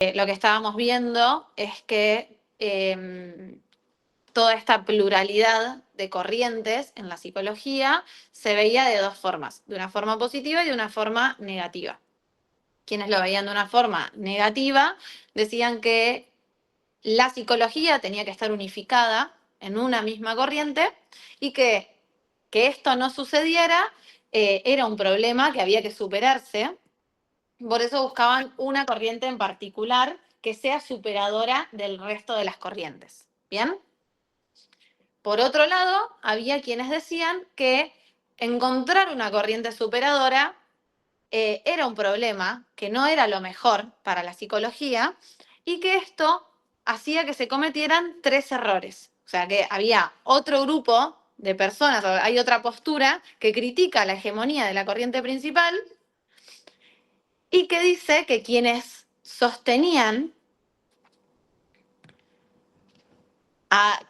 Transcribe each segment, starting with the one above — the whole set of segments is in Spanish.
lo que estábamos viendo es que toda esta pluralidad de corrientes en la psicología se veía de dos formas, de una forma positiva y de una forma negativa. Quienes lo veían de una forma negativa decían que la psicología tenía que estar unificada en una misma corriente y que esto no sucediera era un problema que había que superarse. Por eso buscaban una corriente en particular que sea superadora del resto de las corrientes. ¿Bien? Por otro lado, había quienes decían que encontrar una corriente superadora era un problema, que no era lo mejor para la psicología y que esto hacía que se cometieran tres errores. O sea, que había otro grupo de personas, hay otra postura que critica la hegemonía de la corriente principal y que dice que quienes sostenían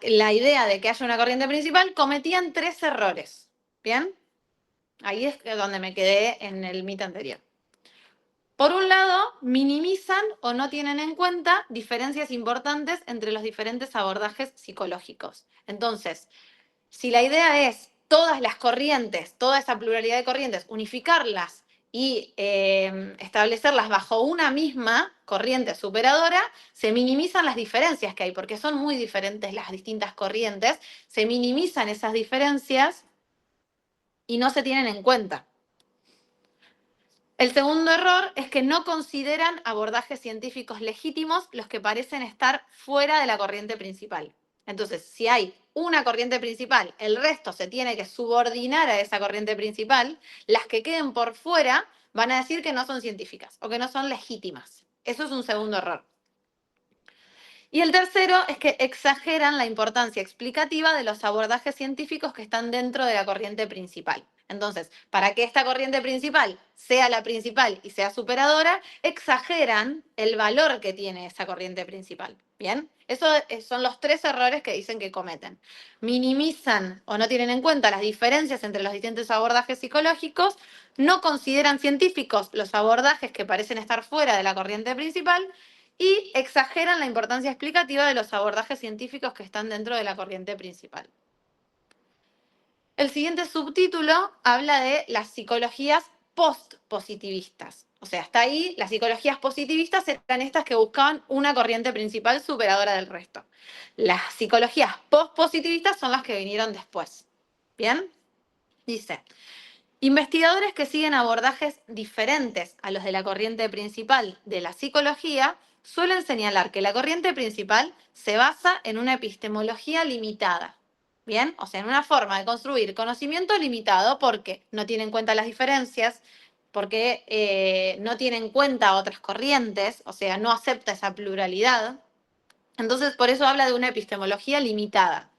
la idea de que haya una corriente principal cometían tres errores. ¿Bien? Ahí es donde me quedé en el mito anterior. Por un lado, minimizan o no tienen en cuenta diferencias importantes entre los diferentes abordajes psicológicos. Entonces, si la idea es todas las corrientes, toda esa pluralidad de corrientes, unificarlas y establecerlas bajo una misma corriente superadora, se minimizan las diferencias que hay, porque son muy diferentes las distintas corrientes, se minimizan esas diferencias y no se tienen en cuenta. El segundo error es que no consideran abordajes científicos legítimos los que parecen estar fuera de la corriente principal. Entonces, si hay una corriente principal, el resto se tiene que subordinar a esa corriente principal, las que queden por fuera van a decir que no son científicas o que no son legítimas. Eso es un segundo error. Y el tercero es que exageran la importancia explicativa de los abordajes científicos que están dentro de la corriente principal. Entonces, para que esta corriente principal sea la principal y sea superadora, exageran el valor que tiene esa corriente principal. ¿Bien? Esos son los tres errores que dicen que cometen. Minimizan o no tienen en cuenta las diferencias entre los distintos abordajes psicológicos, no consideran científicos los abordajes que parecen estar fuera de la corriente principal y exageran la importancia explicativa de los abordajes científicos que están dentro de la corriente principal. El siguiente subtítulo habla de las psicologías post-positivistas. O sea, hasta ahí las psicologías positivistas eran estas que buscaban una corriente principal superadora del resto. Las psicologías post-positivistas son las que vinieron después. ¿Bien? Dice, investigadores que siguen abordajes diferentes a los de la corriente principal de la psicología suelen señalar que la corriente principal se basa en una epistemología limitada. ¿Bien? O sea, en una forma de construir conocimiento limitado porque no tiene en cuenta las diferencias, porque no tiene en cuenta otras corrientes, o sea, no acepta esa pluralidad. Entonces, por eso habla de una epistemología limitada.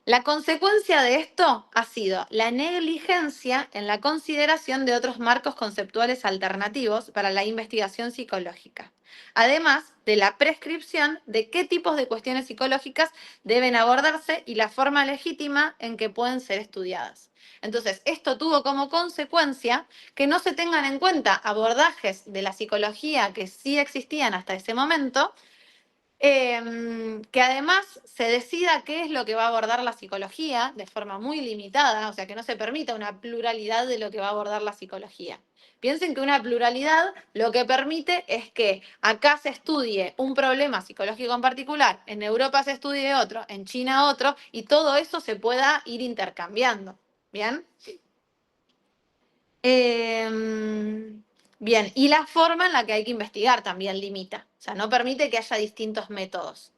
La consecuencia de esto ha sido la negligencia en la consideración de otros marcos conceptuales alternativos para la investigación psicológica, además de la prescripción de qué tipos de cuestiones psicológicas deben abordarse y la forma legítima en que pueden ser estudiadas. Entonces, esto tuvo como consecuencia que no se tengan en cuenta abordajes de la psicología que sí existían hasta ese momento, que además se decida qué es lo que va a abordar la psicología de forma muy limitada, o sea, que no se permita una pluralidad de lo que va a abordar la psicología. Piensen que una pluralidad lo que permite es que acá se estudie un problema psicológico en particular, en Europa se estudie otro, en China otro, y todo eso se pueda ir intercambiando. ¿Bien? Bien, y la forma en la que hay que investigar también limita, o sea, no permite que haya distintos métodos.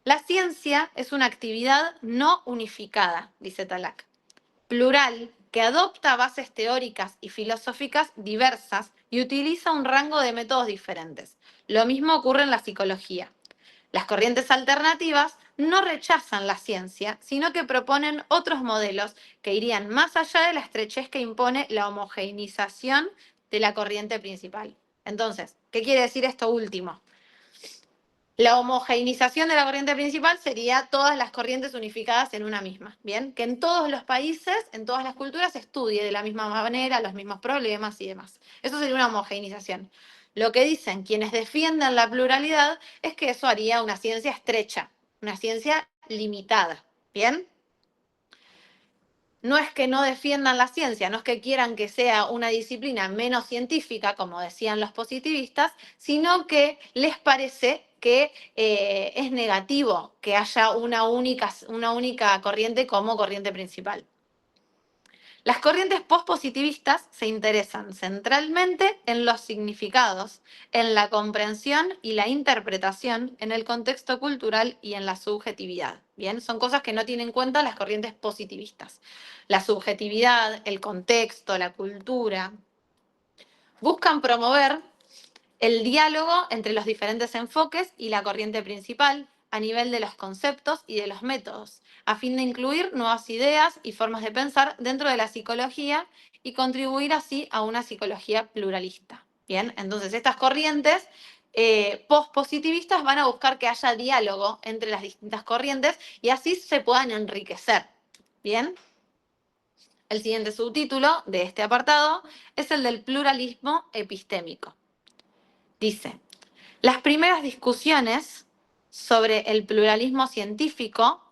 La ciencia es una actividad no unificada, dice Talak, plural, que adopta bases teóricas y filosóficas diversas y utiliza un rango de métodos diferentes. Lo mismo ocurre en la psicología. Las corrientes alternativas no rechazan la ciencia, sino que proponen otros modelos que irían más allá de la estrechez que impone la homogeneización de la corriente principal. Entonces, ¿qué quiere decir esto último? La homogeneización de la corriente principal sería todas las corrientes unificadas en una misma, ¿bien? Que en todos los países, en todas las culturas, se estudie de la misma manera, los mismos problemas y demás. Eso sería una homogeneización. Lo que dicen quienes defienden la pluralidad es que eso haría una ciencia estrecha, una ciencia limitada. ¿Bien? No es que no defiendan la ciencia, no es que quieran que sea una disciplina menos científica, como decían los positivistas, sino que les parece que es negativo que haya una única corriente como corriente principal. Las corrientes pospositivistas se interesan centralmente en los significados, en la comprensión y la interpretación, en el contexto cultural y en la subjetividad. Bien, son cosas que no tienen en cuenta las corrientes positivistas. La subjetividad, el contexto, la cultura. Buscan promover el diálogo entre los diferentes enfoques y la corriente principal a nivel de los conceptos y de los métodos, a fin de incluir nuevas ideas y formas de pensar dentro de la psicología y contribuir así a una psicología pluralista. Bien, entonces estas corrientes pospositivistas van a buscar que haya diálogo entre las distintas corrientes y así se puedan enriquecer. Bien. El siguiente subtítulo de este apartado es el del pluralismo epistémico. Dice, las primeras discusiones sobre el pluralismo científico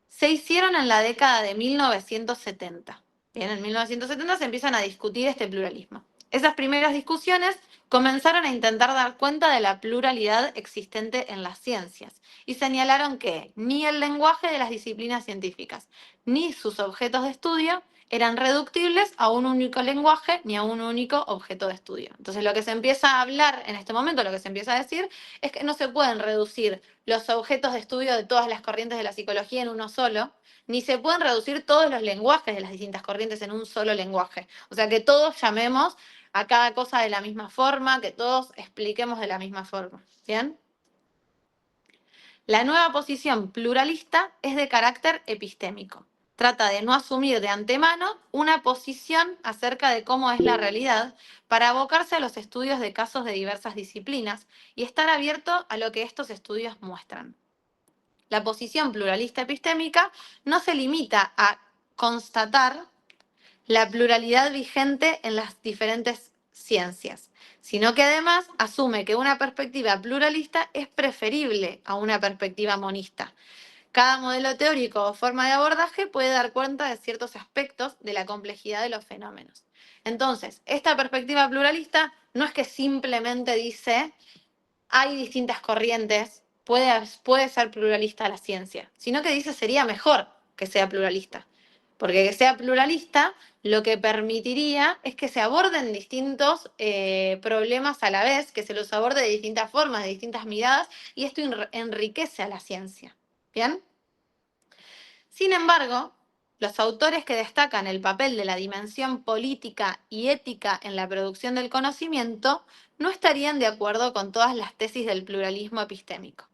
se hicieron en la década de 1970. Bien, en 1970 se empiezan a discutir este pluralismo. Esas primeras discusiones comenzaron a intentar dar cuenta de la pluralidad existente en las ciencias y señalaron que ni el lenguaje de las disciplinas científicas ni sus objetos de estudio eran reductibles a un único lenguaje ni a un único objeto de estudio. Entonces lo que se empieza a hablar en este momento, lo que se empieza a decir, es que no se pueden reducir los objetos de estudio de todas las corrientes de la psicología en uno solo, ni se pueden reducir todos los lenguajes de las distintas corrientes en un solo lenguaje. O sea, que todos llamemos a cada cosa de la misma forma, que todos expliquemos de la misma forma. ¿Bien? La nueva posición pluralista es de carácter epistémico. Trata de no asumir de antemano una posición acerca de cómo es la realidad para abocarse a los estudios de casos de diversas disciplinas y estar abierto a lo que estos estudios muestran. La posición pluralista epistémica no se limita a constatar la pluralidad vigente en las diferentes ciencias, sino que además asume que una perspectiva pluralista es preferible a una perspectiva monista. Cada modelo teórico o forma de abordaje puede dar cuenta de ciertos aspectos de la complejidad de los fenómenos. Entonces, esta perspectiva pluralista no es que simplemente dice hay distintas corrientes, puede ser pluralista la ciencia, sino que dice sería mejor que sea pluralista. Porque que sea pluralista lo que permitiría es que se aborden distintos problemas a la vez, que se los aborde de distintas formas, de distintas miradas, y esto enriquece a la ciencia. ¿Bien? Sin embargo, los autores que destacan el papel de la dimensión política y ética en la producción del conocimiento no estarían de acuerdo con todas las tesis del pluralismo epistémico.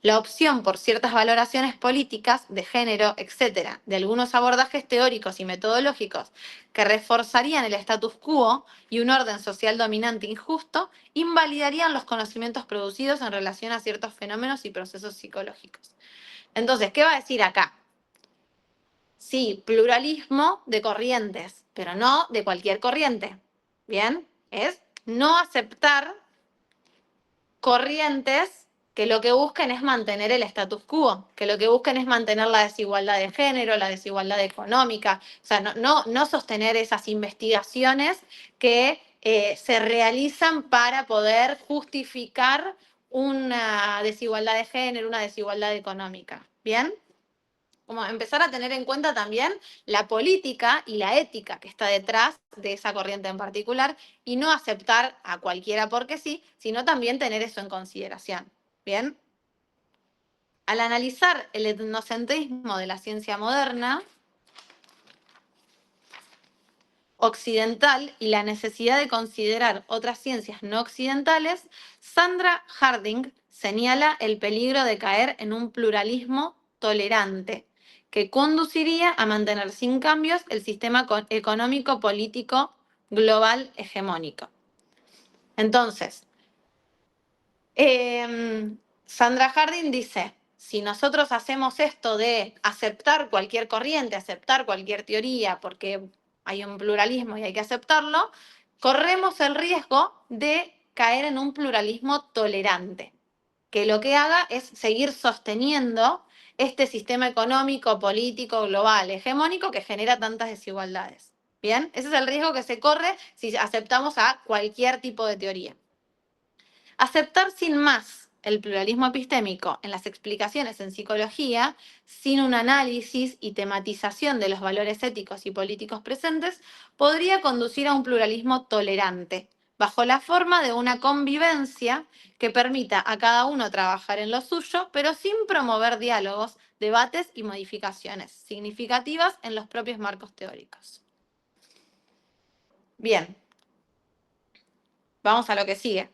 La opción por ciertas valoraciones políticas, de género, etc., de algunos abordajes teóricos y metodológicos que reforzarían el status quo y un orden social dominante injusto, invalidarían los conocimientos producidos en relación a ciertos fenómenos y procesos psicológicos. Entonces, ¿qué va a decir acá? Sí, pluralismo de corrientes, pero no de cualquier corriente. ¿Bien? Es no aceptar corrientes que lo que busquen es mantener el status quo, que lo que busquen es mantener la desigualdad de género, la desigualdad económica, o sea, no sostener esas investigaciones que se realizan para poder justificar una desigualdad de género, una desigualdad económica. ¿Bien? Como empezar a tener en cuenta también la política y la ética que está detrás de esa corriente en particular y no aceptar a cualquiera porque sí, sino también tener eso en consideración. ¿Bien? Al analizar el etnocentrismo de la ciencia moderna occidental y la necesidad de considerar otras ciencias no occidentales, Sandra Harding señala el peligro de caer en un pluralismo tolerante que conduciría a mantener sin cambios el sistema económico político global hegemónico. Entonces, Sandra Harding dice, si nosotros hacemos esto de aceptar cualquier corriente, aceptar cualquier teoría, porque hay un pluralismo y hay que aceptarlo, corremos el riesgo de caer en un pluralismo tolerante, que lo que haga es seguir sosteniendo este sistema económico, político, global, hegemónico que genera tantas desigualdades. ¿Bien? Ese es el riesgo que se corre si aceptamos a cualquier tipo de teoría. Aceptar sin más el pluralismo epistémico en las explicaciones en psicología, sin un análisis y tematización de los valores éticos y políticos presentes, podría conducir a un pluralismo tolerante, bajo la forma de una convivencia que permita a cada uno trabajar en lo suyo, pero sin promover diálogos, debates y modificaciones significativas en los propios marcos teóricos. Bien, vamos a lo que sigue.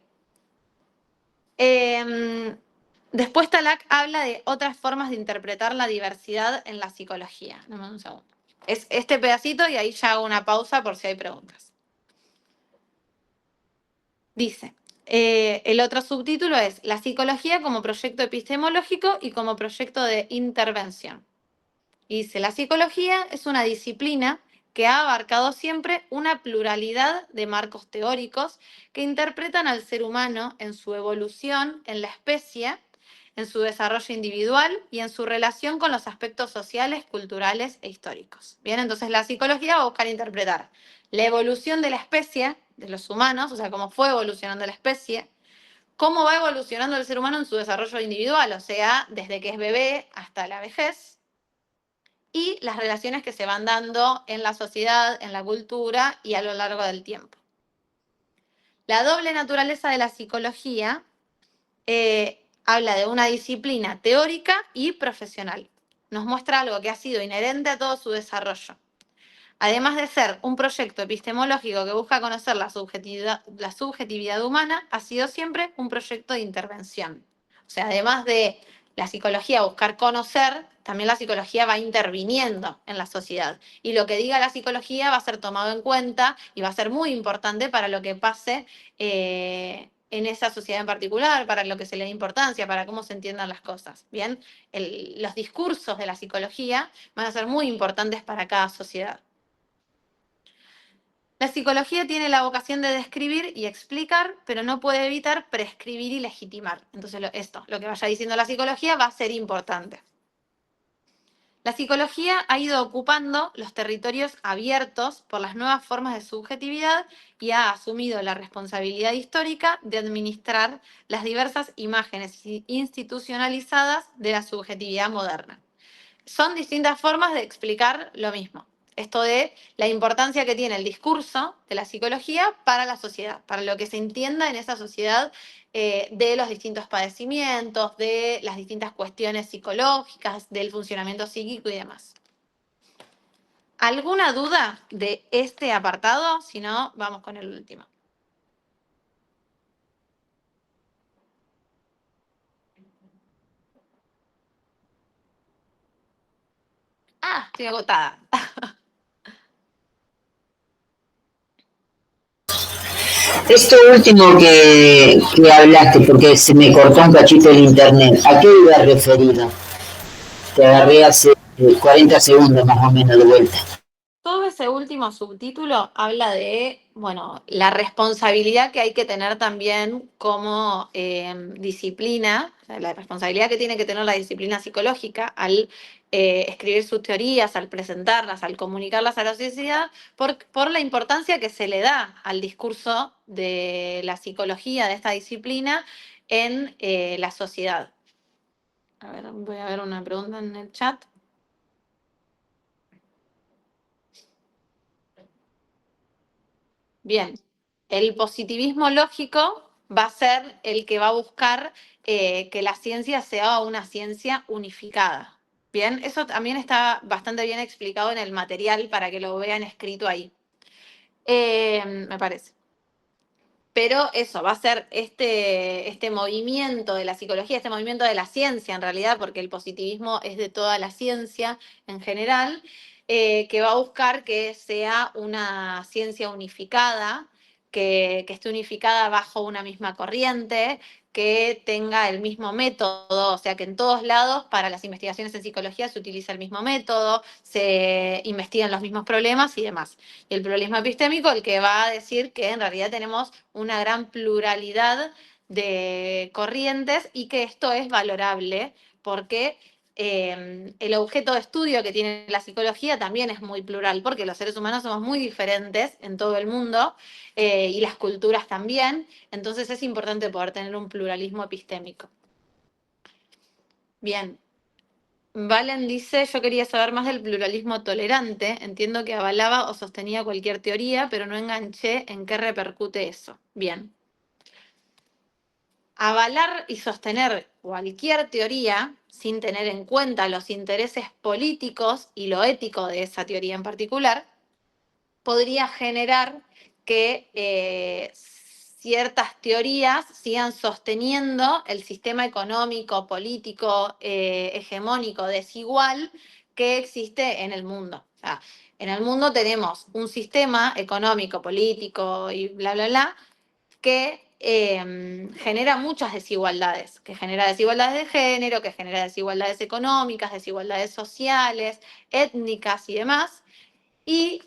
Después Talak habla de otras formas de interpretar la diversidad en la psicología. Dame un segundo. Es este pedacito y ahí ya hago una pausa por si hay preguntas. Dice, el otro subtítulo es La psicología como proyecto epistemológico y como proyecto de intervención. Y dice, la psicología es una disciplina que ha abarcado siempre una pluralidad de marcos teóricos que interpretan al ser humano en su evolución en la especie, en su desarrollo individual y en su relación con los aspectos sociales, culturales e históricos. Bien, entonces la psicología va a buscar interpretar la evolución de la especie, de los humanos, o sea, cómo fue evolucionando la especie, cómo va evolucionando el ser humano en su desarrollo individual, o sea, desde que es bebé hasta la vejez, y las relaciones que se van dando en la sociedad, en la cultura y a lo largo del tiempo. La doble naturaleza de la psicología habla de una disciplina teórica y profesional. Nos muestra algo que ha sido inherente a todo su desarrollo. Además de ser un proyecto epistemológico que busca conocer la subjetividad humana, ha sido siempre un proyecto de intervención. O sea, además de la psicología buscar conocer, también la psicología va interviniendo en la sociedad. Y lo que diga la psicología va a ser tomado en cuenta y va a ser muy importante para lo que pase en esa sociedad en particular, para lo que se le dé importancia, para cómo se entiendan las cosas. Bien, los discursos de la psicología van a ser muy importantes para cada sociedad. La psicología tiene la vocación de describir y explicar, pero no puede evitar prescribir y legitimar. Entonces, lo que vaya diciendo la psicología va a ser importante. La psicología ha ido ocupando los territorios abiertos por las nuevas formas de subjetividad y ha asumido la responsabilidad histórica de administrar las diversas imágenes institucionalizadas de la subjetividad moderna. Son distintas formas de explicar lo mismo. Esto de la importancia que tiene el discurso de la psicología para la sociedad, para lo que se entienda en esa sociedad de los distintos padecimientos, de las distintas cuestiones psicológicas, del funcionamiento psíquico y demás. ¿Alguna duda de este apartado? Si no, vamos con el último. Ah, estoy agotada. Esto último que hablaste, porque se me cortó un cachito el internet, ¿a qué iba referido? Te agarré hace 40 segundos más o menos de vuelta. Todo ese último subtítulo habla de, bueno, la responsabilidad que hay que tener también como disciplina, o sea, la responsabilidad que tiene que tener la disciplina psicológica al escribir sus teorías, al presentarlas, al comunicarlas a la sociedad, por la importancia que se le da al discurso de la psicología, de esta disciplina, en la sociedad. A ver, voy a ver una pregunta en el chat. Bien, el positivismo lógico va a ser el que va a buscar que la ciencia sea una ciencia unificada. Bien, eso también está bastante bien explicado en el material para que lo vean escrito ahí. Me parece. Pero eso, va a ser este movimiento de la psicología, este movimiento de la ciencia en realidad, porque el positivismo es de toda la ciencia en general, que va a buscar que sea una ciencia unificada, que esté unificada bajo una misma corriente, que tenga el mismo método, o sea que en todos lados para las investigaciones en psicología se utiliza el mismo método, se investigan los mismos problemas y demás. Y el pluralismo epistémico, el que va a decir que en realidad tenemos una gran pluralidad de corrientes y que esto es valorable porque el objeto de estudio que tiene la psicología también es muy plural, porque los seres humanos somos muy diferentes en todo el mundo y las culturas también, entonces es importante poder tener un pluralismo epistémico. Bien. Valen dice, yo quería saber más del pluralismo tolerante, entiendo que avalaba o sostenía cualquier teoría, pero no enganché en qué repercute eso. Bien. Avalar y sostener cualquier teoría sin tener en cuenta los intereses políticos y lo ético de esa teoría en particular, podría generar que ciertas teorías sigan sosteniendo el sistema económico, político, hegemónico, desigual que existe en el mundo. O sea, en el mundo tenemos un sistema económico, político y bla, bla, bla, que genera muchas desigualdades, que genera desigualdades de género, que genera desigualdades económicas, desigualdades sociales, étnicas y demás. Y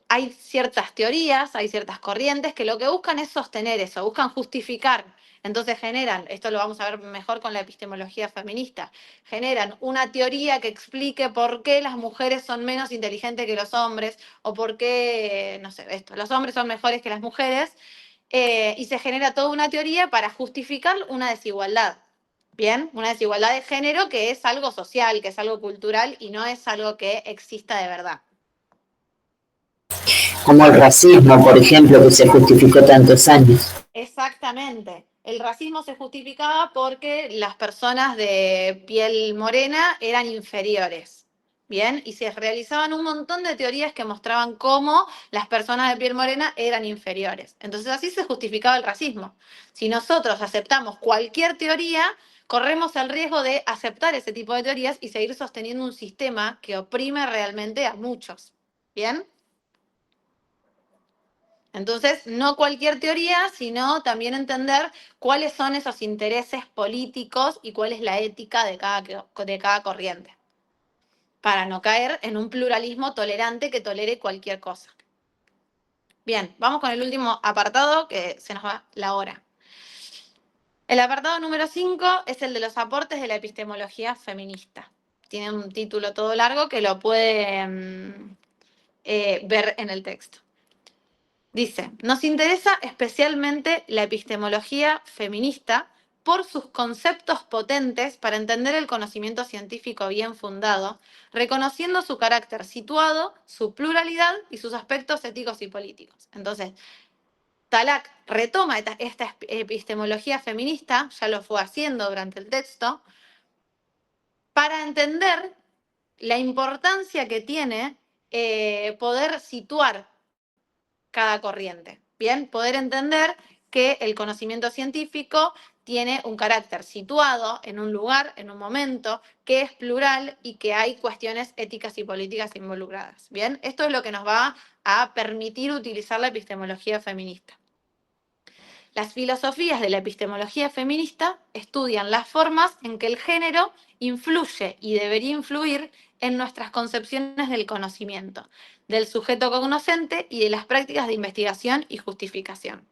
hay ciertas teorías, hay ciertas corrientes que lo que buscan es sostener eso, buscan justificar. Entonces generan, esto lo vamos a ver mejor con la epistemología feminista, generan una teoría que explique por qué las mujeres son menos inteligentes que los hombres o por qué, no sé, esto, los hombres son mejores que las mujeres y se genera toda una teoría para justificar una desigualdad. Bien, una desigualdad de género que es algo social, que es algo cultural y no es algo que exista de verdad. Como el racismo, por ejemplo, que se justificó tantos años. Exactamente. El racismo se justificaba porque las personas de piel morena eran inferiores. Bien, y se realizaban un montón de teorías que mostraban cómo las personas de piel morena eran inferiores. Entonces así se justificaba el racismo. Si nosotros aceptamos cualquier teoría, corremos el riesgo de aceptar ese tipo de teorías y seguir sosteniendo un sistema que oprime realmente a muchos. ¿Bien? Entonces, no cualquier teoría, sino también entender cuáles son esos intereses políticos y cuál es la ética de cada corriente, para no caer en un pluralismo tolerante que tolere cualquier cosa. Bien, vamos con el último apartado, que se nos va la hora. El apartado número 5 es el de los aportes de la epistemología feminista. Tiene un título todo largo que lo pueden ver en el texto. Dice, nos interesa especialmente la epistemología feminista por sus conceptos potentes para entender el conocimiento científico bien fundado, reconociendo su carácter situado, su pluralidad y sus aspectos éticos y políticos. Entonces, Talak retoma esta epistemología feminista, ya lo fue haciendo durante el texto, para entender la importancia que tiene poder situar cada corriente. Bien, poder entender que el conocimiento científico tiene un carácter situado en un lugar, en un momento, que es plural y que hay cuestiones éticas y políticas involucradas. Bien, esto es lo que nos va a permitir utilizar la epistemología feminista. Las filosofías de la epistemología feminista estudian las formas en que el género influye y debería influir en nuestras concepciones del conocimiento, del sujeto cognoscente y de las prácticas de investigación y justificación.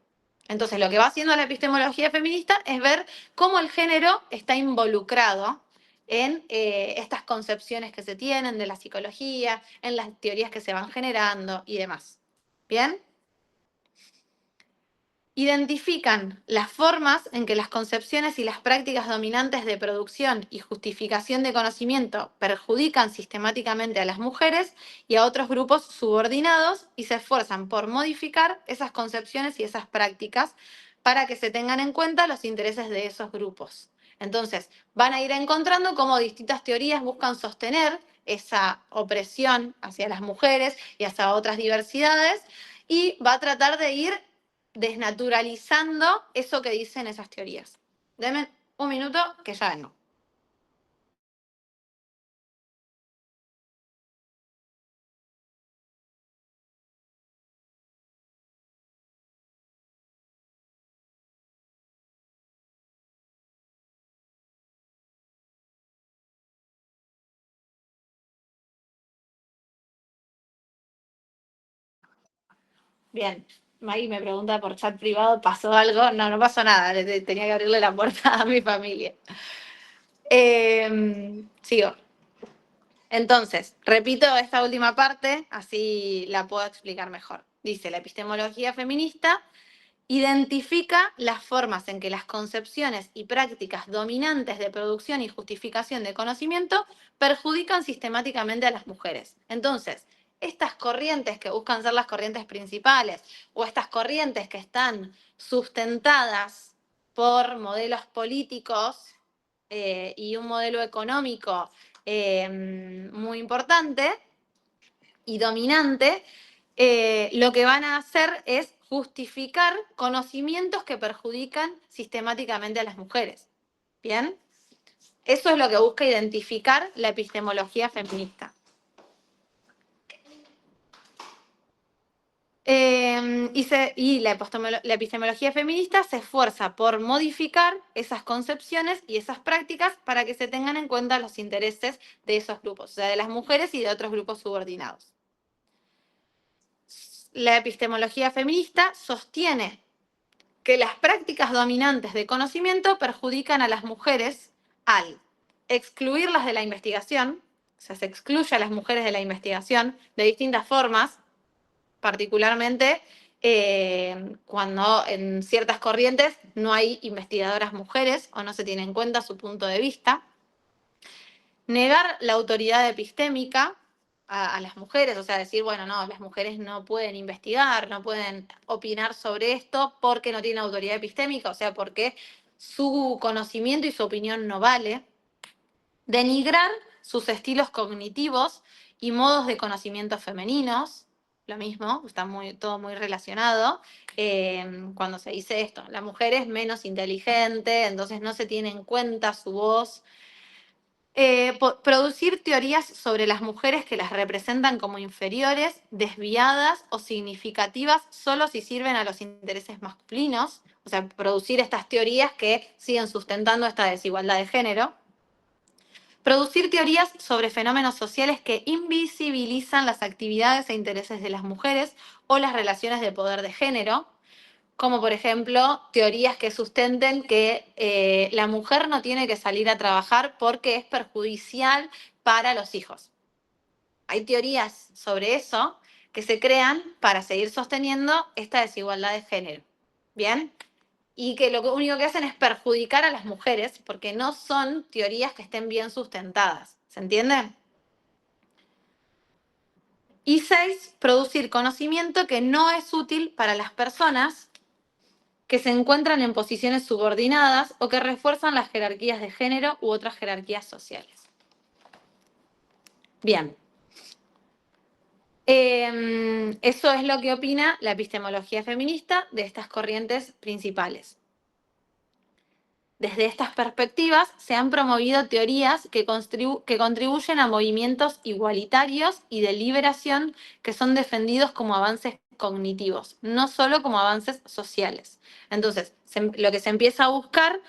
Entonces, lo que va haciendo la epistemología feminista es ver cómo el género está involucrado en estas concepciones que se tienen de la psicología, en las teorías que se van generando y demás. ¿Bien? Identifican las formas en que las concepciones y las prácticas dominantes de producción y justificación de conocimiento perjudican sistemáticamente a las mujeres y a otros grupos subordinados y se esfuerzan por modificar esas concepciones y esas prácticas para que se tengan en cuenta los intereses de esos grupos. Entonces, van a ir encontrando cómo distintas teorías buscan sostener esa opresión hacia las mujeres y hacia otras diversidades y va a tratar de ir desnaturalizando eso que dicen esas teorías. Denme un minuto que ya vengo. Bien. Maggie me pregunta por chat privado, ¿pasó algo? No, no pasó nada, tenía que abrirle la puerta a mi familia. Sigo. Entonces, repito esta última parte, así la puedo explicar mejor. Dice, la epistemología feminista identifica las formas en que las concepciones y prácticas dominantes de producción y justificación de conocimiento perjudican sistemáticamente a las mujeres. Entonces, estas corrientes que buscan ser las corrientes principales o estas corrientes que están sustentadas por modelos políticos y un modelo económico muy importante y dominante, lo que van a hacer es justificar conocimientos que perjudican sistemáticamente a las mujeres. ¿Bien? Eso es lo que busca identificar la epistemología feminista. Y la epistemología feminista se esfuerza por modificar esas concepciones y esas prácticas para que se tengan en cuenta los intereses de esos grupos, o sea, de las mujeres y de otros grupos subordinados. La epistemología feminista sostiene que las prácticas dominantes de conocimiento perjudican a las mujeres al excluirlas de la investigación, o sea, se excluye a las mujeres de la investigación de distintas formas, particularmente cuando en ciertas corrientes no hay investigadoras mujeres o no se tiene en cuenta su punto de vista. Negar la autoridad epistémica a las mujeres, o sea, decir, bueno, no, las mujeres no pueden investigar, no pueden opinar sobre esto porque no tienen autoridad epistémica, o sea, porque su conocimiento y su opinión no vale. Denigrar sus estilos cognitivos y modos de conocimiento femeninos, lo mismo, está todo muy relacionado. Cuando se dice esto, la mujer es menos inteligente, entonces no se tiene en cuenta su voz. Producir teorías sobre las mujeres que las representan como inferiores, desviadas o significativas solo si sirven a los intereses masculinos, o sea, producir estas teorías que siguen sustentando esta desigualdad de género. Producir teorías sobre fenómenos sociales que invisibilizan las actividades e intereses de las mujeres o las relaciones de poder de género, como por ejemplo teorías que sustenten que la mujer no tiene que salir a trabajar porque es perjudicial para los hijos. Hay teorías sobre eso que se crean para seguir sosteniendo esta desigualdad de género. ¿Bien? Y que lo único que hacen es perjudicar a las mujeres porque no son teorías que estén bien sustentadas. ¿Se entiende? Y 6, producir conocimiento que no es útil para las personas que se encuentran en posiciones subordinadas o que refuerzan las jerarquías de género u otras jerarquías sociales. Bien. Eso es lo que opina la epistemología feminista de estas corrientes principales. Desde estas perspectivas se han promovido teorías que contribuyen a movimientos igualitarios y de liberación que son defendidos como avances cognitivos, no solo como avances sociales. Entonces, lo que se empieza a buscar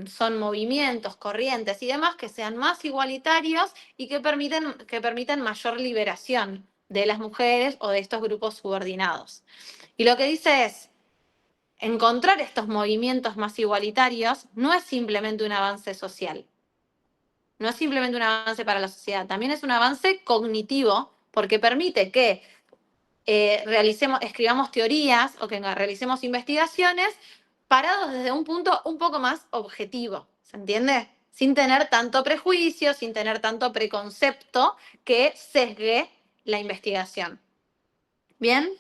son movimientos, corrientes y demás que sean más igualitarios y que permitan mayor liberación de las mujeres o de estos grupos subordinados. Y lo que dice es, encontrar estos movimientos más igualitarios no es simplemente un avance social, no es simplemente un avance para la sociedad, también es un avance cognitivo porque permite que escribamos teorías o que realicemos investigaciones parados desde un punto un poco más objetivo, ¿se entiende? Sin tener tanto prejuicio, sin tener tanto preconcepto que sesgue la investigación. ¿Bien?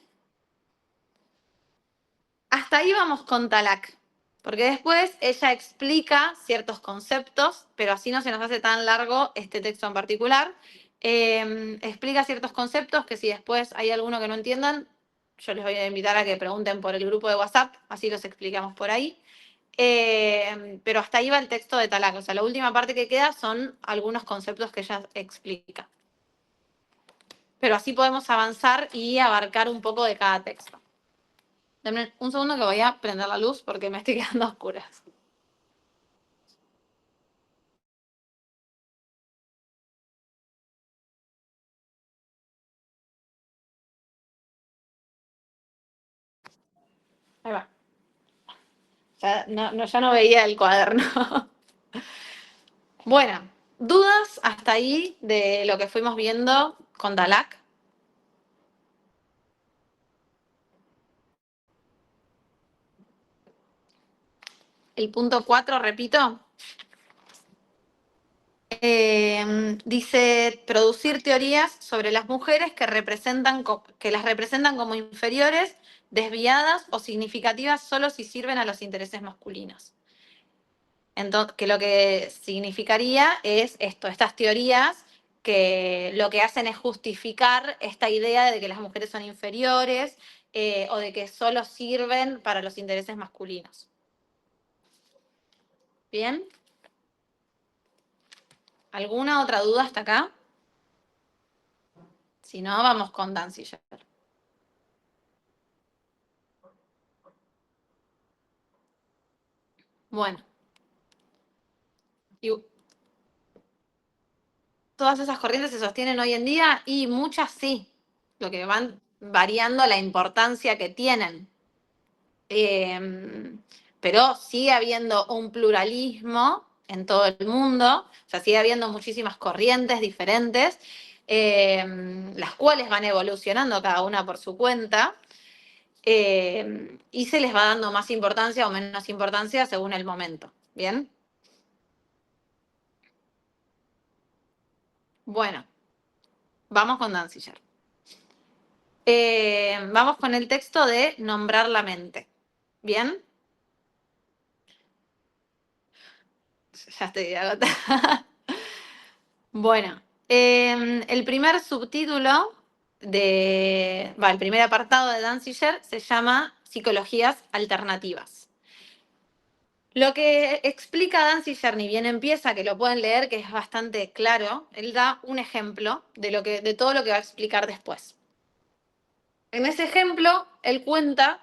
Hasta ahí vamos con Talak, porque después ella explica ciertos conceptos, pero así no se nos hace tan largo este texto en particular. Explica ciertos conceptos que si después hay alguno que no entiendan, yo les voy a invitar a que pregunten por el grupo de WhatsApp, así los explicamos por ahí. Pero hasta ahí va el texto de Talak, o sea, la última parte que queda son algunos conceptos que ella explica. Pero así podemos avanzar y abarcar un poco de cada texto. Denme un segundo que voy a prender la luz porque me estoy quedando a oscuras. Ahí va. Ya no veía el cuaderno. Bueno, ¿dudas hasta ahí de lo que fuimos viendo con Dalak? El punto 4, repito. Dice producir teorías sobre las mujeres que las representan como inferiores, desviadas o significativas solo si sirven a los intereses masculinos. Entonces, que lo que significaría es estas teorías que lo que hacen es justificar esta idea de que las mujeres son inferiores o de que solo sirven para los intereses masculinos. ¿Bien? ¿Alguna otra duda hasta acá? Si no, vamos con Danziger. Bueno. Y todas esas corrientes se sostienen hoy en día y muchas sí, lo que van variando la importancia que tienen. Pero sigue habiendo un pluralismo en todo el mundo, o sea, sigue habiendo muchísimas corrientes diferentes, las cuales van evolucionando cada una por su cuenta, y se les va dando más importancia o menos importancia según el momento. ¿Bien? Bueno, vamos con Danziger. Vamos con el texto de Nombrar la mente. ¿Bien? Ya estoy agotada. Bueno, el primer subtítulo el primer apartado de Danziger se llama Psicologías Alternativas. Lo que explica Danziger, ni bien empieza, que lo pueden leer, que es bastante claro, él da un ejemplo de todo lo que va a explicar después. En ese ejemplo, él cuenta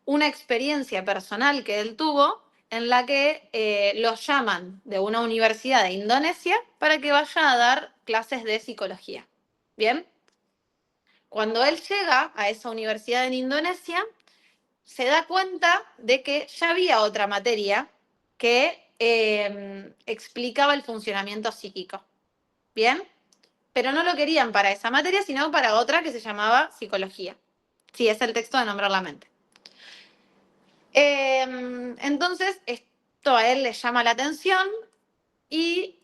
una experiencia personal que él tuvo en la que lo llaman de una universidad de Indonesia para que vaya a dar clases de psicología. ¿Bien? Cuando él llega a esa universidad en Indonesia, se da cuenta de que ya había otra materia que explicaba el funcionamiento psíquico. ¿Bien? Pero no lo querían para esa materia, sino para otra que se llamaba psicología. Sí, es el texto de Nombrar la mente. Entonces, esto a él le llama la atención y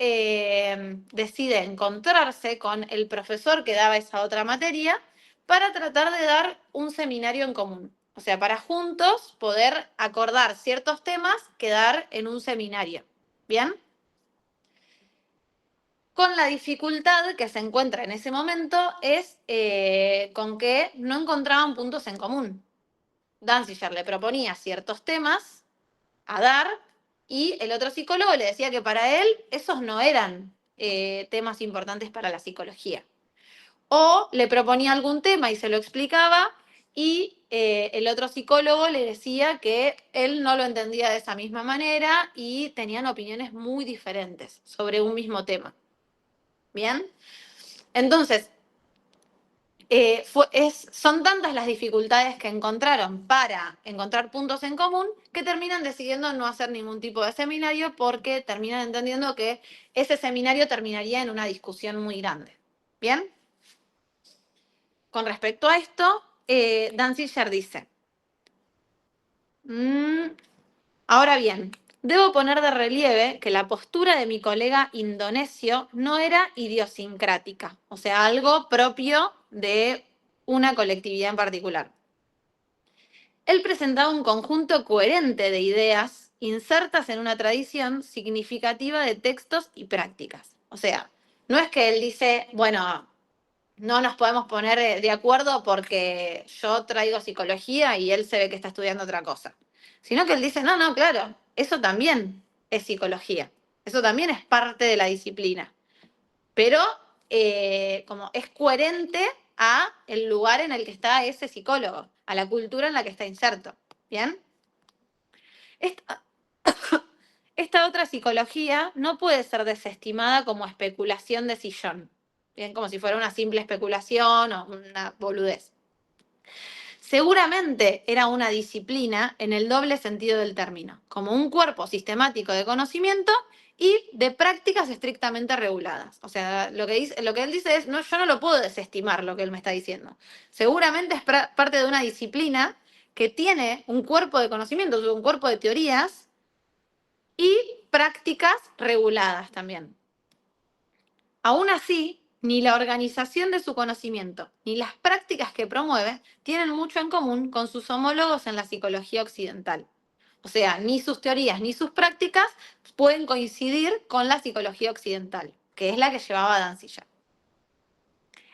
decide encontrarse con el profesor que daba esa otra materia para tratar de dar un seminario en común. O sea, para juntos poder acordar ciertos temas que dar en un seminario. ¿Bien? Con la dificultad que se encuentra en ese momento es con que no encontraban puntos en común. Danziger le proponía ciertos temas a dar y el otro psicólogo le decía que para él esos no eran temas importantes para la psicología. O le proponía algún tema y se lo explicaba y el otro psicólogo le decía que él no lo entendía de esa misma manera y tenían opiniones muy diferentes sobre un mismo tema. ¿Bien? Entonces, son tantas las dificultades que encontraron para encontrar puntos en común que terminan decidiendo no hacer ningún tipo de seminario porque terminan entendiendo que ese seminario terminaría en una discusión muy grande. ¿Bien? Con respecto a esto, Danziger dice, ahora bien, debo poner de relieve que la postura de mi colega indonesio no era idiosincrática, o sea, algo propio de una colectividad en particular. Él presentaba un conjunto coherente de ideas insertas en una tradición significativa de textos y prácticas. O sea, no es que él dice, bueno, no nos podemos poner de acuerdo porque yo traigo psicología y él se ve que está estudiando otra cosa. Sino que él dice, no, no, claro, eso también es psicología. Eso también es parte de la disciplina. Pero como es coherente a el lugar en el que está ese psicólogo, a la cultura en la que está inserto. ¿Bien? Esta otra psicología no puede ser desestimada como especulación de sillón. Bien, como si fuera una simple especulación o una boludez. seguramente era una disciplina en el doble sentido del término, como un cuerpo sistemático de conocimiento y de prácticas estrictamente reguladas. O sea, lo que él dice es, no, yo no lo puedo desestimar lo que él me está diciendo. Seguramente es parte de una disciplina que tiene un cuerpo de conocimientos, un cuerpo de teorías y prácticas reguladas también. Aún así, ni la organización de su conocimiento ni las prácticas que promueve tienen mucho en común con sus homólogos en la psicología occidental. O sea, ni sus teorías ni sus prácticas pueden coincidir con la psicología occidental, que es la que llevaba Danziger.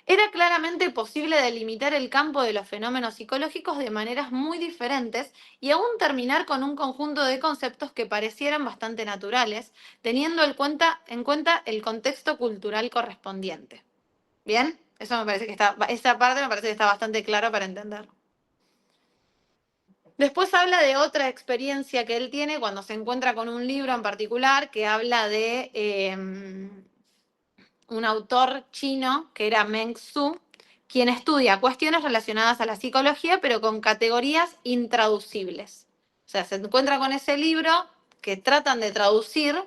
Era claramente posible delimitar el campo de los fenómenos psicológicos de maneras muy diferentes y aún terminar con un conjunto de conceptos que parecieran bastante naturales, teniendo en cuenta el contexto cultural correspondiente. ¿Bien? Esa parte me parece que está bastante clara para entender. Después habla de otra experiencia que él tiene cuando se encuentra con un libro en particular que habla de un autor chino que era Meng Su, quien estudia cuestiones relacionadas a la psicología, pero con categorías intraducibles. O sea, se encuentra con ese libro que tratan de traducir,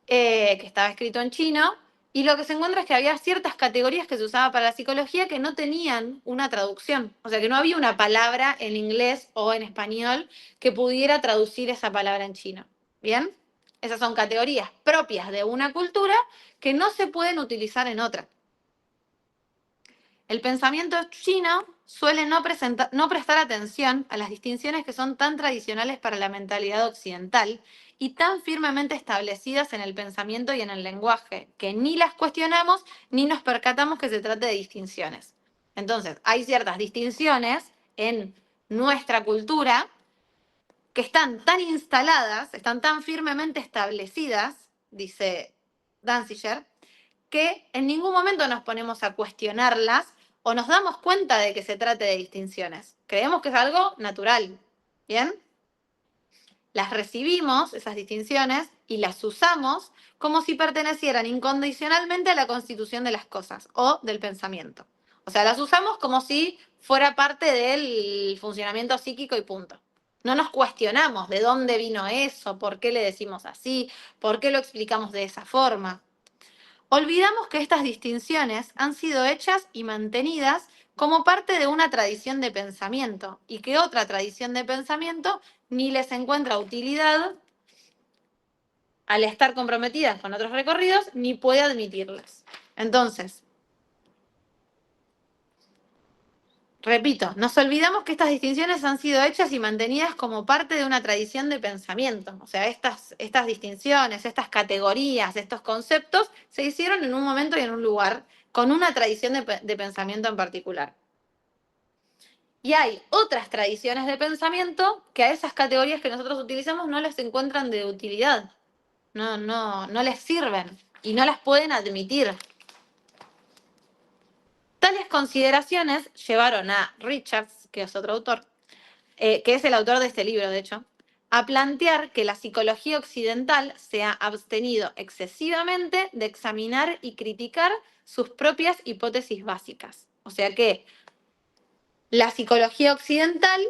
que estaba escrito en chino, y lo que se encuentra es que había ciertas categorías que se usaban para la psicología que no tenían una traducción. O sea, que no había una palabra en inglés o en español que pudiera traducir esa palabra en chino. ¿Bien? Esas son categorías propias de una cultura que no se pueden utilizar en otra. El pensamiento chino suele no prestar atención a las distinciones que son tan tradicionales para la mentalidad occidental y tan firmemente establecidas en el pensamiento y en el lenguaje, que ni las cuestionamos ni nos percatamos que se trate de distinciones. Entonces, hay ciertas distinciones en nuestra cultura que están tan instaladas, están tan firmemente establecidas, dice Danziger, que en ningún momento nos ponemos a cuestionarlas o nos damos cuenta de que se trate de distinciones. Creemos que es algo natural. ¿Bien? Las recibimos, esas distinciones, y las usamos como si pertenecieran incondicionalmente a la constitución de las cosas o del pensamiento. O sea, las usamos como si fuera parte del funcionamiento psíquico y punto. No nos cuestionamos de dónde vino eso, por qué le decimos así, por qué lo explicamos de esa forma. Olvidamos que estas distinciones han sido hechas y mantenidas como parte de una tradición de pensamiento y que otra tradición de pensamiento ni les encuentra utilidad al estar comprometidas con otros recorridos ni puede admitirlas. Entonces, repito, nos olvidamos que estas distinciones han sido hechas y mantenidas como parte de una tradición de pensamiento. O sea, estas distinciones, estas categorías, estos conceptos se hicieron en un momento y en un lugar, con una tradición de pensamiento en particular. Y hay otras tradiciones de pensamiento que a esas categorías que nosotros utilizamos no les encuentran de utilidad. No les sirven y no las pueden admitir. Tales consideraciones llevaron a Richards, que es otro autor, que es el autor de este libro, de hecho, a plantear que la psicología occidental se ha abstenido excesivamente de examinar y criticar sus propias hipótesis básicas. O sea que la psicología occidental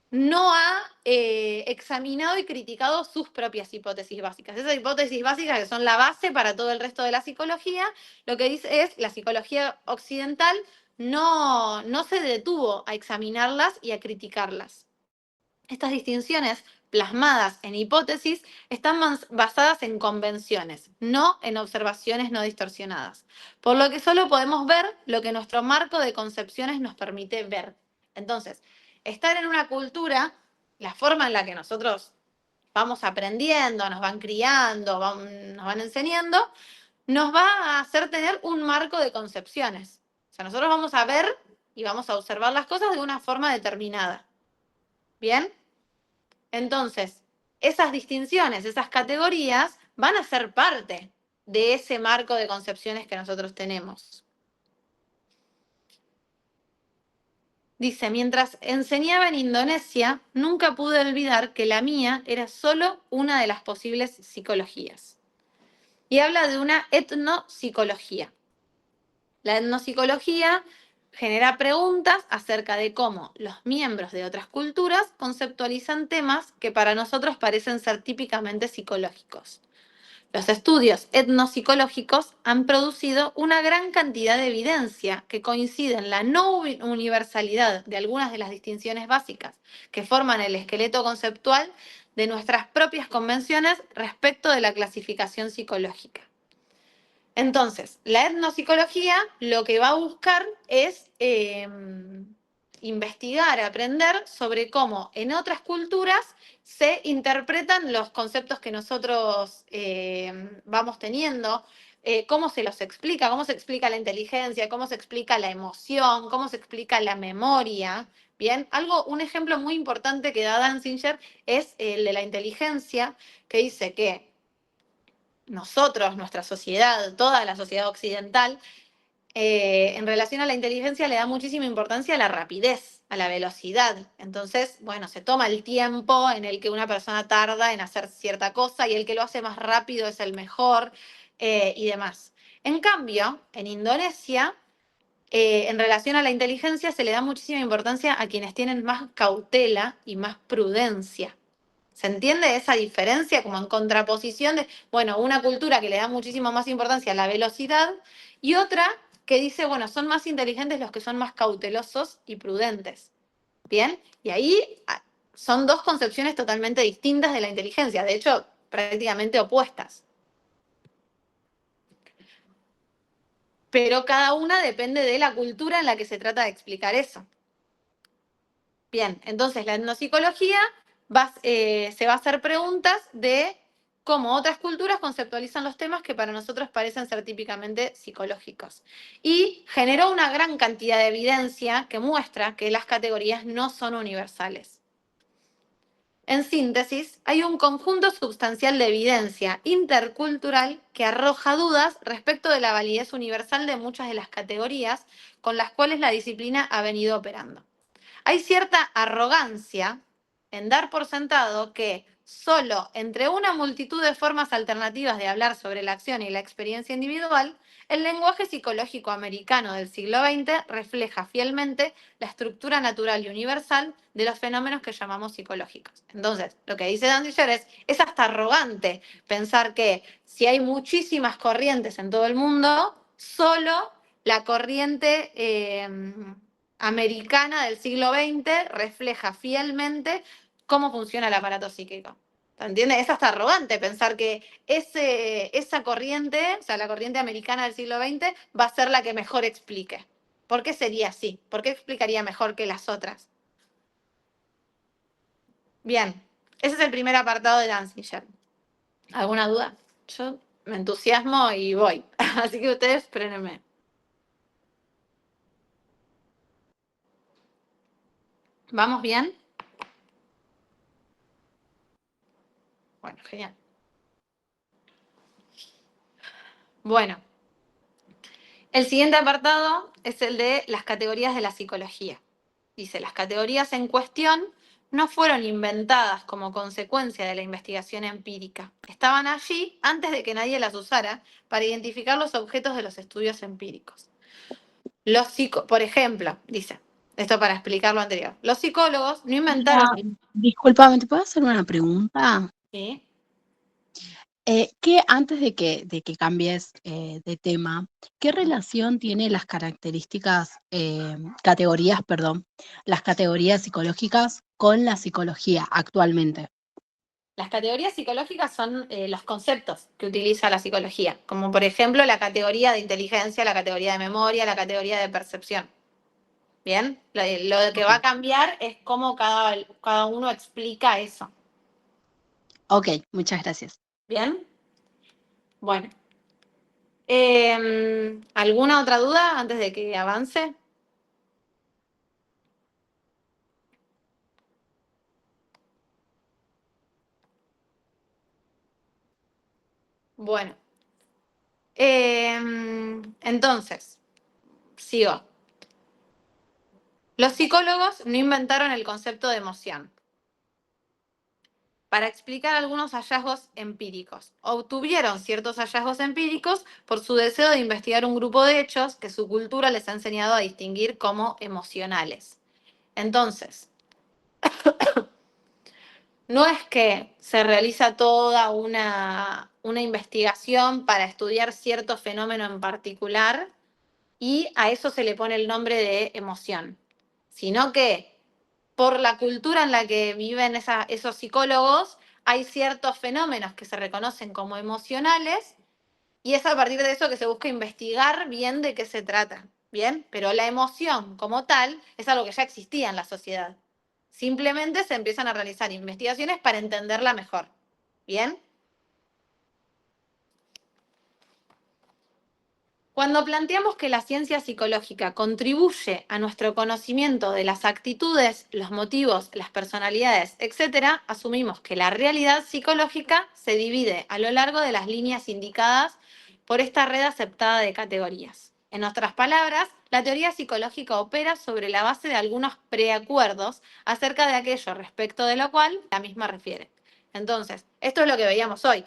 no ha examinado y criticado sus propias hipótesis básicas. Esas hipótesis básicas que son la base para todo el resto de la psicología, lo que dice es la psicología occidental no se detuvo a examinarlas y a criticarlas. Estas distinciones plasmadas en hipótesis están basadas en convenciones, no en observaciones no distorsionadas, por lo que solo podemos ver lo que nuestro marco de concepciones nos permite ver. Entonces, estar en una cultura, la forma en la que nosotros vamos aprendiendo, nos van criando, nos van enseñando, nos va a hacer tener un marco de concepciones. O sea, nosotros vamos a ver y vamos a observar las cosas de una forma determinada. ¿Bien? Entonces, esas distinciones, esas categorías van a ser parte de ese marco de concepciones que nosotros tenemos. Dice, mientras enseñaba en Indonesia, nunca pude olvidar que la mía era solo una de las posibles psicologías. Y habla de una etnopsicología. La etnopsicología genera preguntas acerca de cómo los miembros de otras culturas conceptualizan temas que para nosotros parecen ser típicamente psicológicos. Los estudios etnopsicológicos han producido una gran cantidad de evidencia que coincide en la no universalidad de algunas de las distinciones básicas que forman el esqueleto conceptual de nuestras propias convenciones respecto de la clasificación psicológica. Entonces, la etnopsicología lo que va a buscar es investigar, aprender sobre cómo en otras culturas se interpretan los conceptos que nosotros vamos teniendo, cómo se los explica, cómo se explica la inteligencia, cómo se explica la emoción, cómo se explica la memoria. Bien, un ejemplo muy importante que da Danziger es el de la inteligencia, que dice que nosotros, nuestra sociedad, toda la sociedad occidental, en relación a la inteligencia le da muchísima importancia a la rapidez, a la velocidad. Entonces, bueno, se toma el tiempo en el que una persona tarda en hacer cierta cosa y el que lo hace más rápido es el mejor y demás. En cambio, en Indonesia, en relación a la inteligencia se le da muchísima importancia a quienes tienen más cautela y más prudencia. ¿Se entiende esa diferencia como en contraposición de, bueno, una cultura que le da muchísimo más importancia a la velocidad y otra que dice, bueno, son más inteligentes los que son más cautelosos y prudentes? ¿Bien? Y ahí son dos concepciones totalmente distintas de la inteligencia, de hecho, prácticamente opuestas. Pero cada una depende de la cultura en la que se trata de explicar eso. Bien, entonces la etnopsicología se va a hacer preguntas de cómo otras culturas conceptualizan los temas que para nosotros parecen ser típicamente psicológicos. Y generó una gran cantidad de evidencia que muestra que las categorías no son universales. En síntesis, hay un conjunto sustancial de evidencia intercultural que arroja dudas respecto de la validez universal de muchas de las categorías con las cuales la disciplina ha venido operando. Hay cierta arrogancia en dar por sentado que solo entre una multitud de formas alternativas de hablar sobre la acción y la experiencia individual, el lenguaje psicológico americano del siglo XX refleja fielmente la estructura natural y universal de los fenómenos que llamamos psicológicos. Entonces, lo que dice Danziger es hasta arrogante pensar que si hay muchísimas corrientes en todo el mundo, solo la corriente americana del siglo XX refleja fielmente cómo funciona el aparato psíquico. ¿Entiendes? Es hasta arrogante pensar que esa corriente, o sea, la corriente americana del siglo XX, va a ser la que mejor explique. ¿Por qué sería así? ¿Por qué explicaría mejor que las otras? Bien, ese es el primer apartado de Danziger. ¿Alguna duda? Yo me entusiasmo y voy. Así que ustedes frénenme. ¿Vamos bien? Bueno, genial. Bueno, el siguiente apartado es el de las categorías de la psicología. Dice, las categorías en cuestión no fueron inventadas como consecuencia de la investigación empírica. Estaban allí antes de que nadie las usara para identificar los objetos de los estudios empíricos. Por ejemplo, dice, esto para explicar lo anterior, los psicólogos no inventaron... Discúlpame, ¿te puedo hacer una pregunta? ¿Sí? ¿Qué antes de que cambies de tema, qué relación tiene las categorías, perdón, las categorías psicológicas con la psicología actualmente? Las categorías psicológicas son los conceptos que utiliza la psicología, como por ejemplo la categoría de inteligencia, la categoría de memoria, la categoría de percepción. ¿Bien? Lo que va a cambiar es cómo cada uno explica eso. Ok, muchas gracias. ¿Bien? Bueno. ¿Alguna otra duda antes de que avance? Bueno. Entonces, sigo. Los psicólogos no inventaron el concepto de emoción. para explicar algunos hallazgos empíricos. Obtuvieron ciertos hallazgos empíricos por su deseo de investigar un grupo de hechos que su cultura les ha enseñado a distinguir como emocionales. Entonces, no es que se realiza toda una investigación para estudiar cierto fenómeno en particular y a eso se le pone el nombre de emoción, sino que por la cultura en la que viven esos psicólogos, hay ciertos fenómenos que se reconocen como emocionales y es a partir de eso que se busca investigar bien de qué se trata, ¿bien? Pero la emoción como tal es algo que ya existía en la sociedad. Simplemente se empiezan a realizar investigaciones para entenderla mejor, ¿bien? Cuando planteamos que la ciencia psicológica contribuye a nuestro conocimiento de las actitudes, los motivos, las personalidades, etc., asumimos que la realidad psicológica se divide a lo largo de las líneas indicadas por esta red aceptada de categorías. En otras palabras, la teoría psicológica opera sobre la base de algunos preacuerdos acerca de aquello respecto de lo cual la misma refiere. Entonces, esto es lo que veíamos hoy.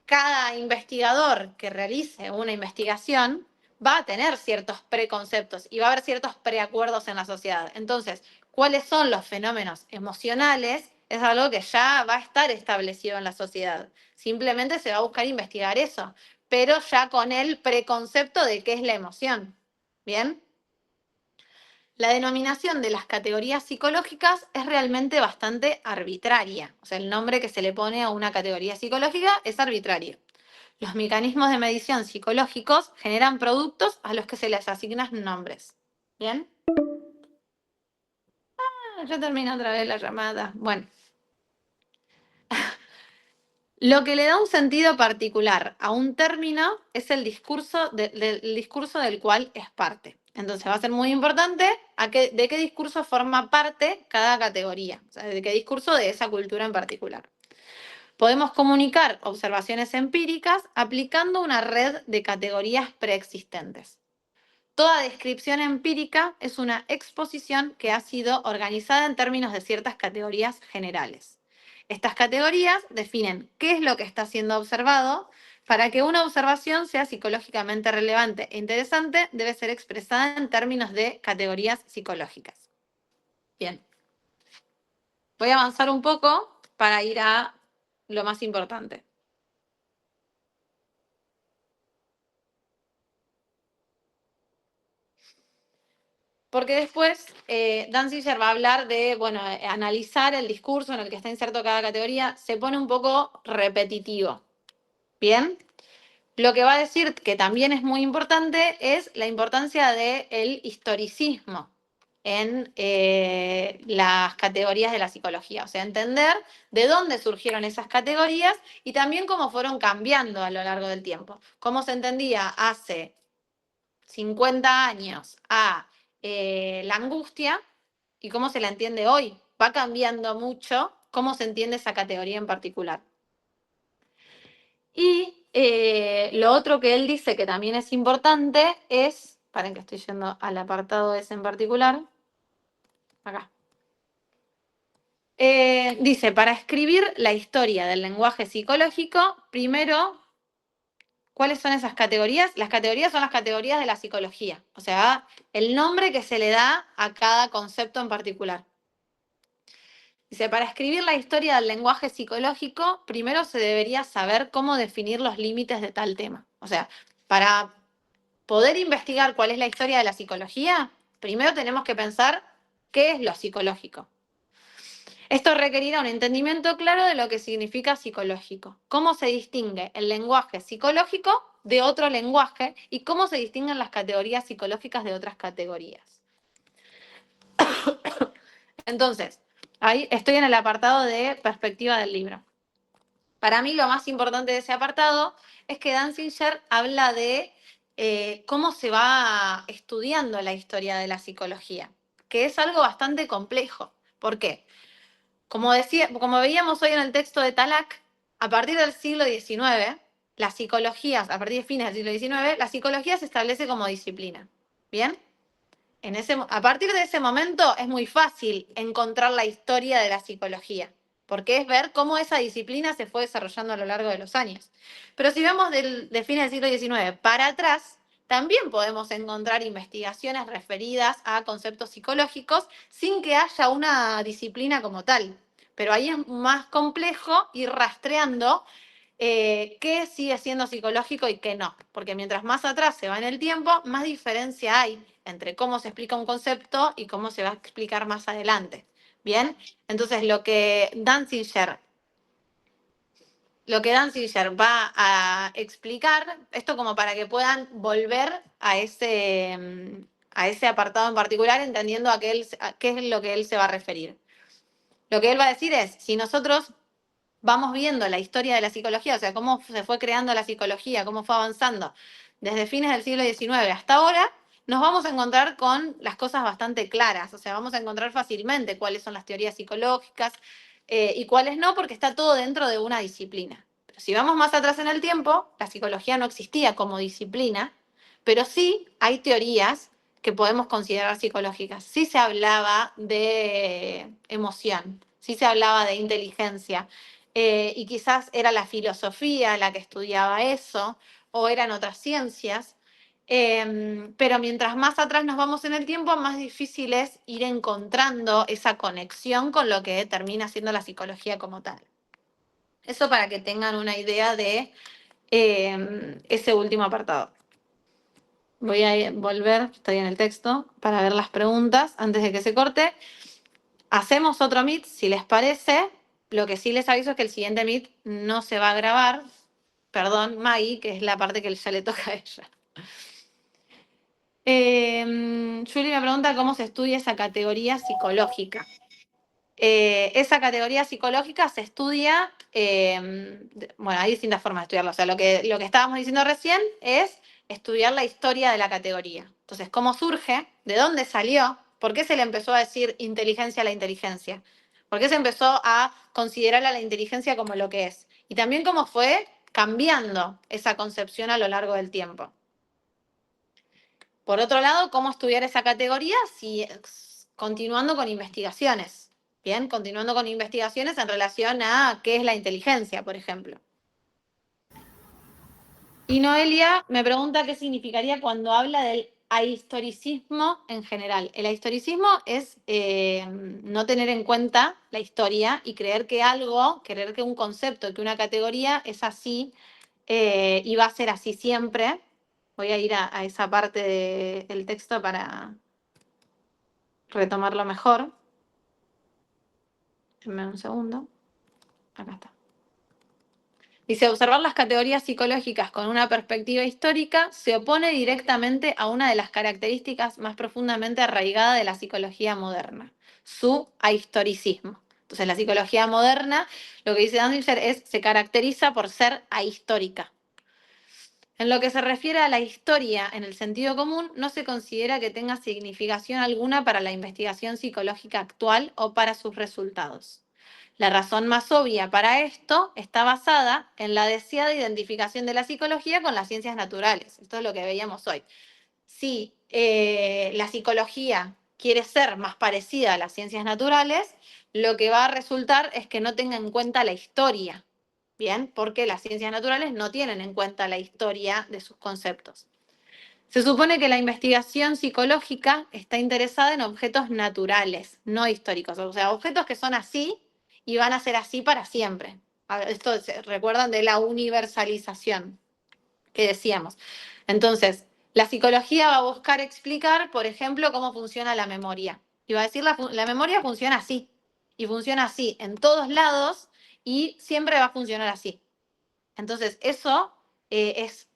Cada investigador que realice una investigación va a tener ciertos preconceptos y va a haber ciertos preacuerdos en la sociedad. Entonces, ¿cuáles son los fenómenos emocionales? Es algo que ya va a estar establecido en la sociedad. Simplemente se va a buscar investigar eso, pero ya con el preconcepto de qué es la emoción. ¿Bien? La denominación de las categorías psicológicas es realmente bastante arbitraria. O sea, el nombre que se le pone a una categoría psicológica es arbitrario. Los mecanismos de medición psicológicos generan productos a los que se les asignan nombres. ¿Bien? Ya termina otra vez la llamada. Bueno. Lo que le da un sentido particular a un término es el discurso, del discurso del cual es parte. Entonces va a ser muy importante de qué discurso forma parte cada categoría, o sea, de qué discurso de esa cultura en particular. Podemos comunicar observaciones empíricas aplicando una red de categorías preexistentes. Toda descripción empírica es una exposición que ha sido organizada en términos de ciertas categorías generales. Estas categorías definen qué es lo que está siendo observado. Para que una observación sea psicológicamente relevante e interesante, debe ser expresada en términos de categorías psicológicas. Bien. Voy a avanzar un poco para ir a lo más importante. Porque después Danziger va a hablar de, bueno, analizar el discurso en el que está inserto cada categoría, se pone un poco repetitivo. ¿Bien? Lo que va a decir que también es muy importante es la importancia del historicismo en las categorías de la psicología. O sea, entender de dónde surgieron esas categorías y también cómo fueron cambiando a lo largo del tiempo. Cómo se entendía hace 50 años a la angustia y cómo se la entiende hoy. Va cambiando mucho cómo se entiende esa categoría en particular. Y lo otro que él dice que también es importante es, paren que estoy yendo al apartado ese en particular, acá. Dice, para escribir la historia del lenguaje psicológico, primero, ¿cuáles son esas categorías? Las categorías son las categorías de la psicología, o sea, el nombre que se le da a cada concepto en particular. Dice, para escribir la historia del lenguaje psicológico, primero se debería saber cómo definir los límites de tal tema. O sea, para poder investigar cuál es la historia de la psicología, primero tenemos que pensar qué es lo psicológico. Esto requerirá un entendimiento claro de lo que significa psicológico, cómo se distingue el lenguaje psicológico de otro lenguaje y cómo se distinguen las categorías psicológicas de otras categorías. Entonces, ahí estoy en el apartado de perspectiva del libro. Para mí lo más importante de ese apartado es que Danziger habla de cómo se va estudiando la historia de la psicología, que es algo bastante complejo. ¿Por qué? Como veíamos hoy en el texto de Talak, a partir del siglo XIX, las psicologías, a partir de fines del siglo XIX, la psicología se establece como disciplina. ¿Bien? A partir de ese momento es muy fácil encontrar la historia de la psicología. porque es ver cómo esa disciplina se fue desarrollando a lo largo de los años. Pero si vemos de fines del siglo XIX para atrás, también podemos encontrar investigaciones referidas a conceptos psicológicos sin que haya una disciplina como tal. Pero ahí es más complejo ir rastreando qué sigue siendo psicológico y qué no. Porque mientras más atrás se va en el tiempo, más diferencia hay entre cómo se explica un concepto y cómo se va a explicar más adelante. ¿Bien? Entonces, lo que Danziger va a explicar, esto como para que puedan volver a ese apartado en particular, entendiendo a qué es lo que él se va a referir. Lo que él va a decir es, si nosotros vamos viendo la historia de la psicología, o sea, cómo se fue creando la psicología, cómo fue avanzando desde fines del siglo XIX hasta ahora, nos vamos a encontrar con las cosas bastante claras, o sea, vamos a encontrar fácilmente cuáles son las teorías psicológicas y cuáles no, porque está todo dentro de una disciplina. Pero si vamos más atrás en el tiempo, la psicología no existía como disciplina, pero sí hay teorías que podemos considerar psicológicas. Sí se hablaba de emoción, sí se hablaba de inteligencia, y quizás era la filosofía la que estudiaba eso, o eran otras ciencias, pero mientras más atrás nos vamos en el tiempo, más difícil es ir encontrando esa conexión con lo que termina siendo la psicología como tal. Eso para que tengan una idea de ese último apartado. Voy a volver, estoy en el texto, para ver las preguntas antes de que se corte. Hacemos otro Meet, si les parece. Lo que sí les aviso es que el siguiente Meet no se va a grabar. Perdón, Maggie, que es la parte que ya le toca a ella. Julie me pregunta cómo se estudia esa categoría psicológica. Esa categoría psicológica se estudia, bueno, hay distintas formas de estudiarlo. O sea, lo que estábamos diciendo recién es estudiar la historia de la categoría. Entonces, ¿cómo surge? ¿De dónde salió? ¿Por qué se le empezó a decir inteligencia a la inteligencia? ¿Por qué se empezó a considerar a la inteligencia como lo que es? Y también cómo fue cambiando esa concepción a lo largo del tiempo. Por otro lado, ¿cómo estudiar esa categoría? Continuando con investigaciones. Bien, continuando con investigaciones en relación a qué es la inteligencia, por ejemplo. Y Noelia me pregunta qué significaría cuando habla del ahistoricismo en general. El ahistoricismo es no tener en cuenta la historia y creer que un concepto, que una categoría es así y va a ser así siempre. Voy a ir a esa parte del texto para retomarlo mejor. Denme un segundo. Acá está. Dice, observar las categorías psicológicas con una perspectiva histórica se opone directamente a una de las características más profundamente arraigadas de la psicología moderna, su ahistoricismo. Entonces, la psicología moderna, lo que dice Danziger se caracteriza por ser ahistórica. En lo que se refiere a la historia en el sentido común, no se considera que tenga significación alguna para la investigación psicológica actual o para sus resultados. La razón más obvia para esto está basada en la deseada identificación de la psicología con las ciencias naturales. Esto es lo que veíamos hoy. Si la psicología quiere ser más parecida a las ciencias naturales, lo que va a resultar es que no tenga en cuenta la historia. Bien, porque las ciencias naturales no tienen en cuenta la historia de sus conceptos. Se supone que la investigación psicológica está interesada en objetos naturales, no históricos, o sea, objetos que son así y van a ser así para siempre. Esto se recuerdan de la universalización que decíamos. Entonces, la psicología va a buscar explicar, por ejemplo, cómo funciona la memoria. Y va a decir, la memoria funciona así, y funciona así en todos lados, y siempre va a funcionar así. Entonces, eso es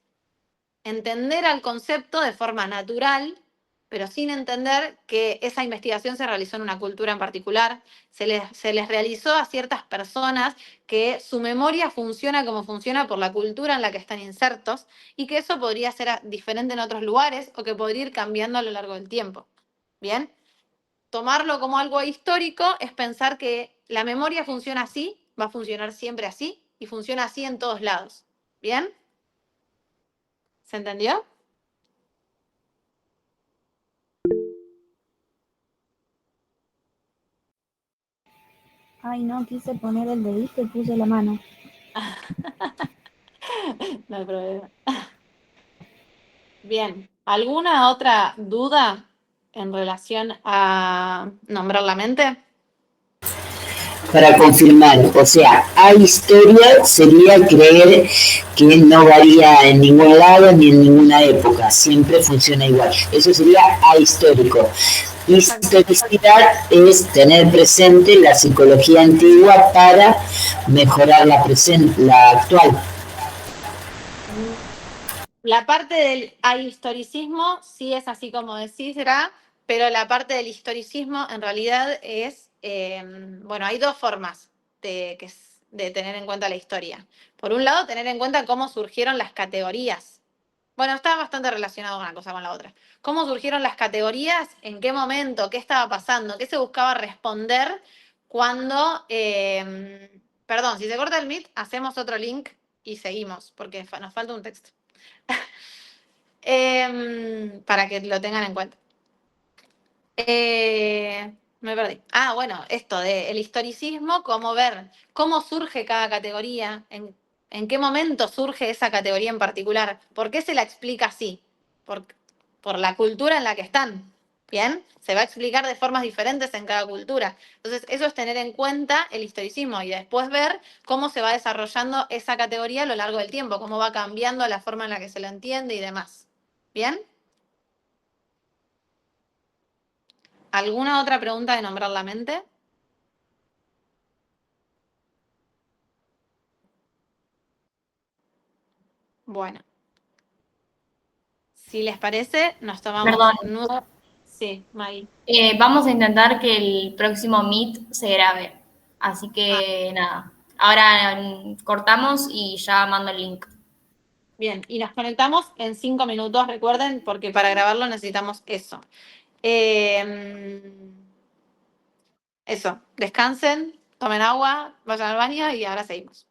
entender al concepto de forma natural, pero sin entender que esa investigación se realizó en una cultura en particular, se les realizó a ciertas personas que su memoria funciona como funciona por la cultura en la que están insertos y que eso podría ser diferente en otros lugares o que podría ir cambiando a lo largo del tiempo. ¿Bien? Tomarlo como algo histórico es pensar que la memoria funciona así, va a funcionar siempre así y funciona así en todos lados. ¿Bien? ¿Se entendió? Ay, no, quise poner el dedito y puse la mano. No hay problema. Bien, ¿alguna otra duda en relación a nombrar la mente? Para confirmar, o sea, ahistoria sería creer que no varía en ningún lado ni en ninguna época, siempre funciona igual. Eso sería ahistórico. Historicidad es tener presente la psicología antigua para mejorar la actual. La parte del ahistoricismo sí es así como decís, Ra, pero la parte del historicismo en realidad es, bueno, hay dos formas de tener en cuenta la historia. Por un lado, tener en cuenta cómo surgieron las categorías. Bueno, está bastante relacionado una cosa con la otra. ¿Cómo surgieron las categorías? ¿En qué momento? ¿Qué estaba pasando? ¿Qué se buscaba responder cuando... perdón, si se corta el Meet, hacemos otro link y seguimos, porque nos falta un texto. Para que lo tengan en cuenta. Me perdí. Ah, bueno, esto del historicismo, cómo ver cómo surge cada categoría, en qué momento surge esa categoría en particular, por qué se la explica así, por, por la cultura en la que están. ¿Bien? Se va a explicar de formas diferentes en cada cultura. Entonces, eso es tener en cuenta el historicismo y después ver cómo se va desarrollando esa categoría a lo largo del tiempo, cómo va cambiando la forma en la que se lo entiende y demás. ¿Bien? ¿Alguna otra pregunta de nombrar la mente? Bueno, si les parece, nos tomamos Perdón, Sí, Maggie. vamos a intentar que el próximo Meet se grabe. Así Ah, que nada, ahora cortamos y ya mando el link. bien, y nos conectamos en 5 minutos, recuerden, porque para grabarlo necesitamos eso. Eh, Eso, descansen, tomen agua, vayan al baño y ahora seguimos.